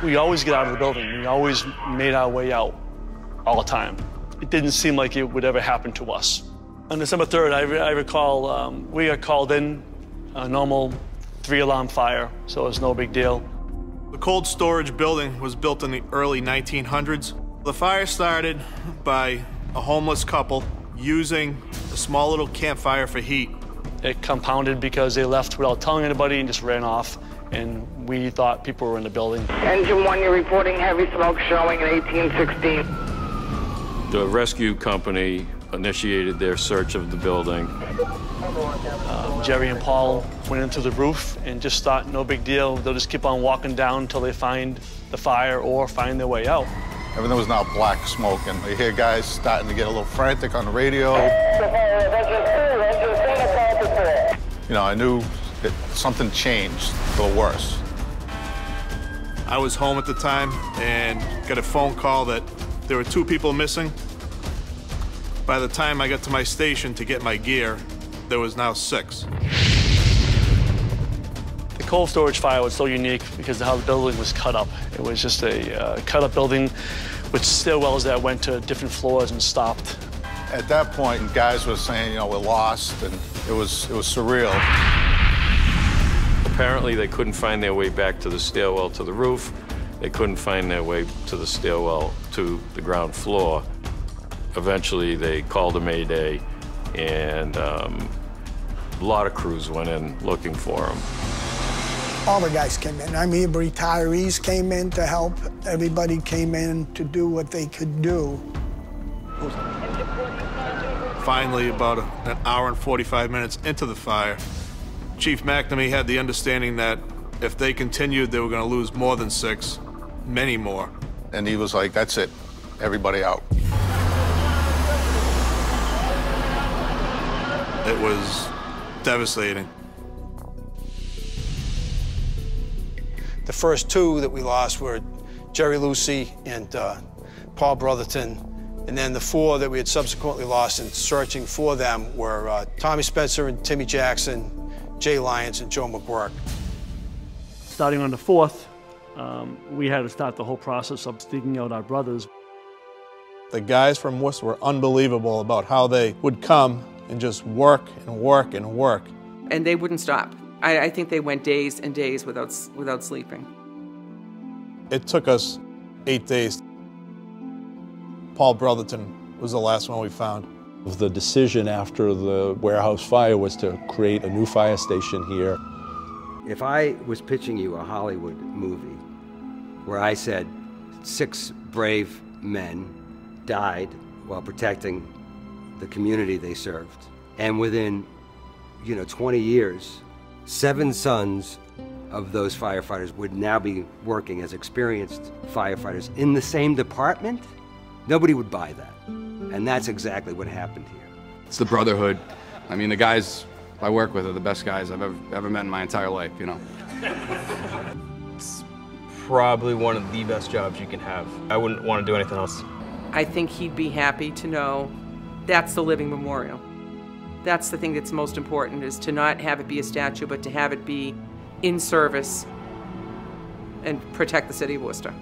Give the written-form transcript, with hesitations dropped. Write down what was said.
We always get out of the building. We always made our way out all the time. It didn't seem like it would ever happen to us. On December 3rd, I recall we got called in, a normal 3-alarm fire, so it was no big deal. The cold storage building was built in the early 1900s. The fire started by a homeless couple using a small little campfire for heat. It compounded because they left without telling anybody and just ran off, and we thought people were in the building. Engine 1, you're reporting heavy smoke showing in 1816. The rescue company initiated their search of the building. Jerry and Paul went into the roof and just thought, no big deal. They'll just keep on walking down until they find the fire or find their way out. Everything was now black smoke, and you hear guys starting to get a little frantic on the radio. You know, I knew that something changed for the worse. I was home at the time and got a phone call that there were 2 people missing. By the time I got to my station to get my gear, there was now 6. The cold storage fire was so unique because of how the building was cut up. It was just a cut-up building with stairwells that went to different floors and stopped. At that point, guys were saying, you know, we're lost, and it was surreal. Apparently, they couldn't find their way back to the stairwell to the roof. They couldn't find their way to the stairwell to the ground floor. Eventually, they called a mayday, and a lot of crews went in looking for them. All the guys came in. I mean, retirees came in to help. Everybody came in to do what they could do. Finally, about an hour and 45 minutes into the fire, Chief McNamee had the understanding that if they continued, they were going to lose more than 6, many more. And he was like, that's it, everybody out. It was devastating. The first 2 that we lost were Jerry Lucy and Paul Brotherton. And then the 4 that we had subsequently lost in searching for them were Tommy Spencer and Timmy Jackson, Jay Lyons and Joe McGuirk. Starting on the 4th, we had to start the whole process of digging out our brothers. The guys from Worcester were unbelievable about how they would come and just work and work and work. And they wouldn't stop. I think they went days and days without sleeping. It took us 8 days. Paul Brotherton was the last one we found. The decision after the warehouse fire was to create a new fire station here. If I was pitching you a Hollywood movie where I said 6 brave men died while protecting the community they served, and within 20 years, 7 sons of those firefighters would now be working as experienced firefighters in the same department, nobody would buy that. And that's exactly what happened here. It's the brotherhood. I mean, the guys I work with are the best guys I've ever met in my entire life, you know. It's probably one of the best jobs you can have. I wouldn't want to do anything else. I think he'd be happy to know that's the living memorial. That's the thing that's most important, is to not have it be a statue, but to have it be in service and protect the city of Worcester.